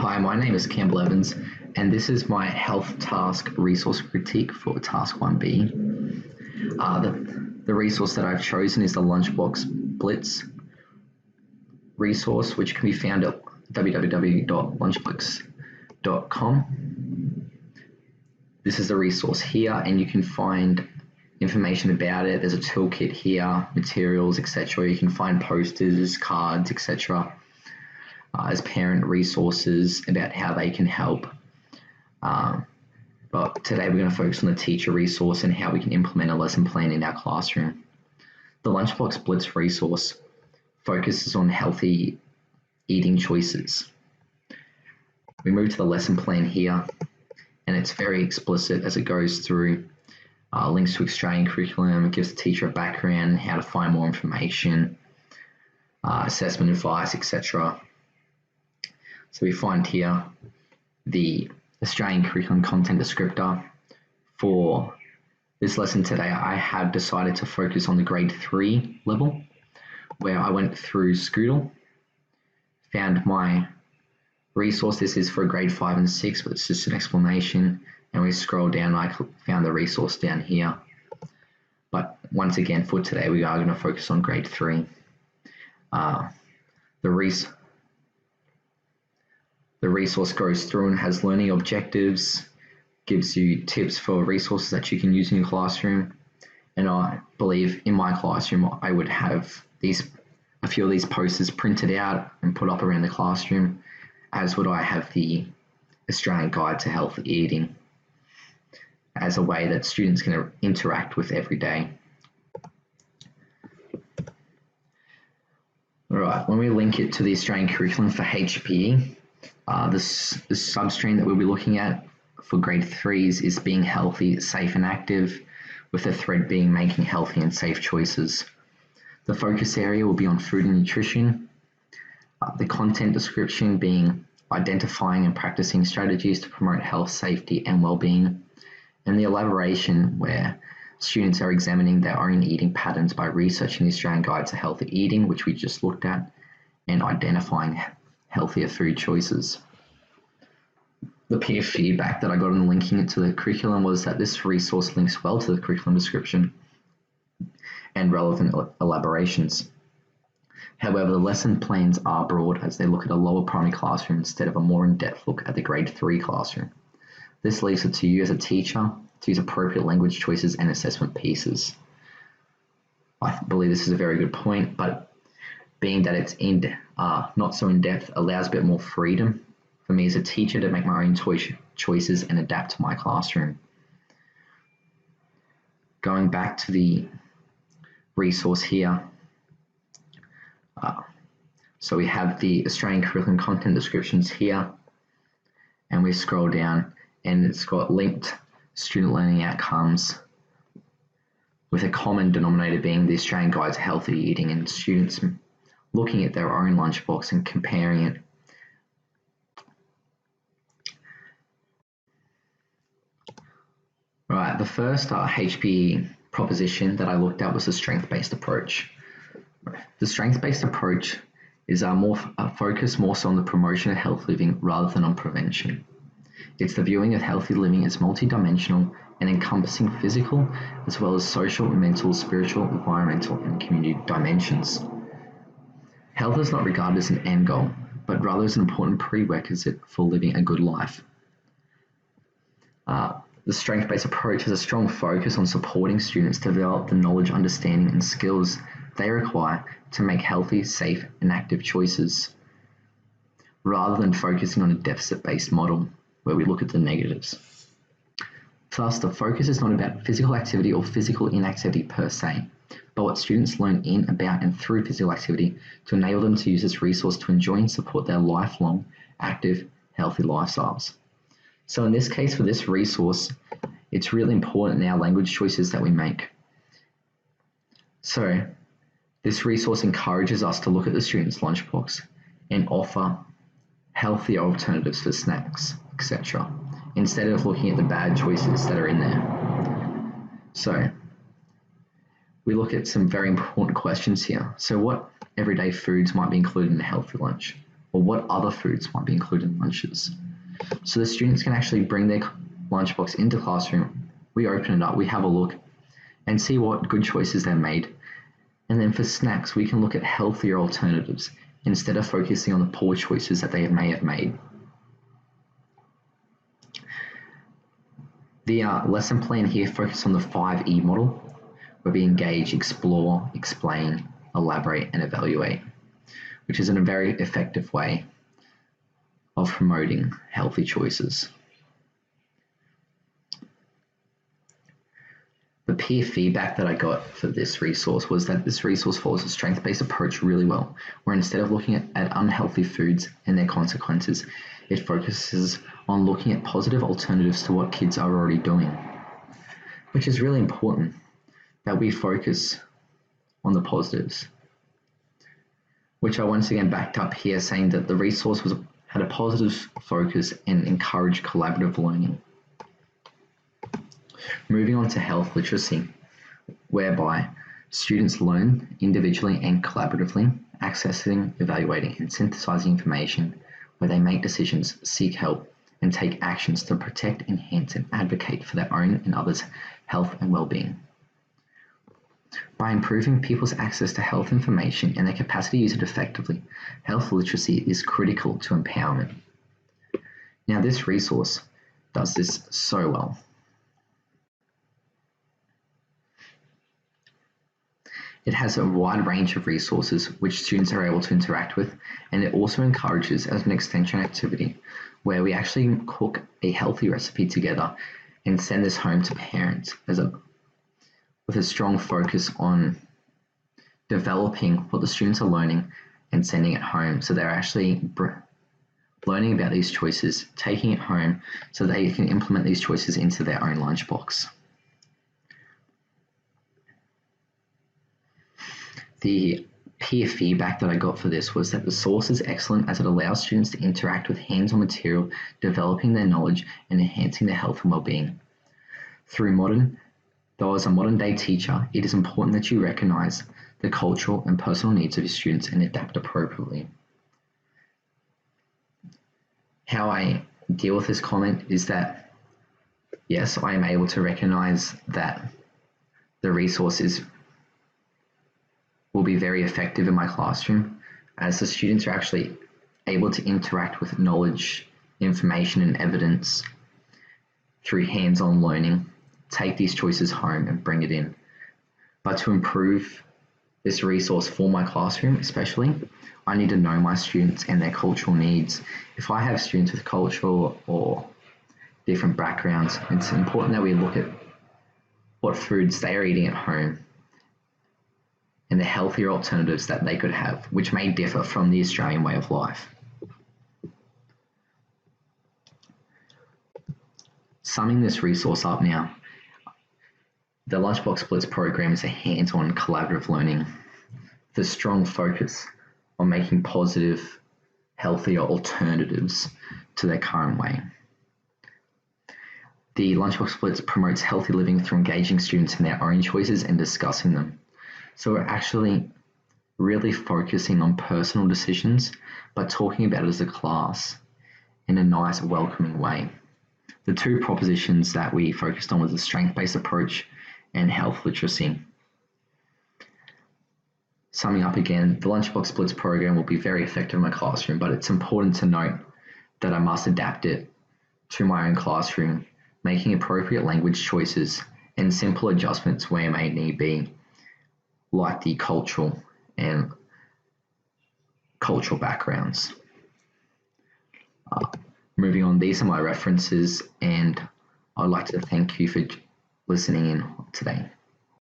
Hi, my name is Campbell Evans, and this is my health task resource critique for task 1B. The resource that I've chosen is the Lunchbox Blitz resource, which can be found at www.lunchbox.com. This is the resource here, and you can find information about it. There's a toolkit here, materials, etc. You can find posters, cards, etc. As parent resources about how they can help. But today we're going to focus on the teacher resource and how we can implement a lesson plan in our classroom. The Lunchbox Blitz resource focuses on healthy eating choices. We move to the lesson plan here, and it's very explicit as it goes through links to Australian curriculum. It gives the teacher a background, how to find more information, assessment advice, etc. So we find here the Australian curriculum content descriptor. For this lesson today, I have decided to focus on the grade 3 level, where I went through Scoodle, found my resource. This is for grade 5 and 6, but it's just an explanation. And we scroll down, I found the resource down here. But once again, for today, we are going to focus on grade 3. The resource goes through and has learning objectives, gives you tips for resources that you can use in your classroom. And I believe in my classroom, I would have a few of these posters printed out and put up around the classroom, as would I have the Australian Guide to Healthy Eating as a way that students can interact with every day. All right, when we link it to the Australian curriculum for HPE, the substream that we'll be looking at for grade 3s is being healthy, safe and active, with the thread being making healthy and safe choices. The focus area will be on food and nutrition, the content description being identifying and practicing strategies to promote health, safety and well-being, and the elaboration where students are examining their own eating patterns by researching the Australian Guide to Healthy Eating, which we just looked at, and identifying healthier food choices. The peer feedback that I got in linking it to the curriculum was that this resource links well to the curriculum description and relevant elaborations. However, the lesson plans are broad as they look at a lower primary classroom instead of a more in-depth look at the grade 3 classroom. This leaves it to you as a teacher to use appropriate language choices and assessment pieces. I believe this is a very good point, but being that it's not so in-depth allows a bit more freedom for me as a teacher to make my own choices and adapt to my classroom. Going back to the resource here, so we have the Australian curriculum content descriptions here, and we scroll down and it's got linked student learning outcomes with a common denominator being the Australian Guide to Healthy Eating and students looking at their own lunchbox and comparing it. Right, the first HPE proposition that I looked at was the strength-based approach. The strength-based approach is focused more so on the promotion of health living rather than on prevention. It's the viewing of healthy living as multidimensional and encompassing physical as well as social, mental, spiritual, environmental, and community dimensions. Health is not regarded as an end goal, but rather as an important prerequisite for living a good life. The strength-based approach has a strong focus on supporting students to develop the knowledge, understanding, and skills they require to make healthy, safe, and active choices, rather than focusing on a deficit-based model where we look at the negatives. Thus, the focus is not about physical activity or physical inactivity per se, but what students learn in, about, and through physical activity to enable them to use this resource to enjoy and support their lifelong, active, healthy lifestyles. So in this case, for this resource, it's really important in our language choices that we make. So this resource encourages us to look at the student's lunchbox and offer healthier alternatives for snacks, etc., instead of looking at the bad choices that are in there. So we look at some very important questions here. So what everyday foods might be included in a healthy lunch? or what other foods might be included in lunches. So the students can actually bring their lunchbox into classroom, we open it up, we have a look and see what good choices they've made. And then for snacks, we can look at healthier alternatives instead of focusing on the poor choices that they may have made. The lesson plan here focuses on the 5E model, where we engage, explore, explain, elaborate, and evaluate, which is in a very effective way of promoting healthy choices. The peer feedback that I got for this resource was that this resource follows a strength-based approach really well, where instead of looking at unhealthy foods and their consequences, it focuses on looking at positive alternatives to what kids are already doing, which is really important that we focus on the positives, which I once again backed up here, saying that the resource had a positive focus and encouraged collaborative learning. Moving on to health literacy, whereby students learn individually and collaboratively, accessing, evaluating, and synthesizing information, where they make decisions, seek help, and take actions to protect, enhance, and advocate for their own and others' health and well-being. By improving people's access to health information and their capacity to use it effectively, health literacy is critical to empowerment. Now, this resource does this so well. It has a wide range of resources which students are able to interact with, and it also encourages as an extension activity where we actually cook a healthy recipe together and send this home to parents with a strong focus on developing what the students are learning and sending it home. So they're actually learning about these choices, taking it home so they can implement these choices into their own lunchbox. The peer feedback that I got for this was that the source is excellent as it allows students to interact with hands-on material, developing their knowledge and enhancing their health and well-being. Though as a modern day teacher, it is important that you recognize the cultural and personal needs of your students and adapt appropriately. How I deal with this comment is that, yes, I am able to recognize that the resource will be very effective in my classroom, as the students are actually able to interact with knowledge, information, and evidence through hands-on learning, take these choices home and bring it in. But to improve this resource for my classroom especially, I need to know my students and their cultural needs. If I have students with cultural or different backgrounds, it's important that we look at what foods they are eating at home and the healthier alternatives that they could have, which may differ from the Australian way of life. Summing this resource up now, the Lunchbox Splits program is a hands-on collaborative learning with a strong focus on making positive, healthier alternatives to their current way. The Lunchbox Splits promotes healthy living through engaging students in their own choices and discussing them. So we're actually really focusing on personal decisions, but talking about it as a class in a nice, welcoming way. The two propositions that we focused on was the strength-based approach and health literacy. Summing up again, the Lunchbox Splits program will be very effective in my classroom, but it's important to note that I must adapt it to my own classroom, making appropriate language choices and simple adjustments where may need be, like the cultural backgrounds. Moving on, these are my references, and I'd like to thank you for listening in today.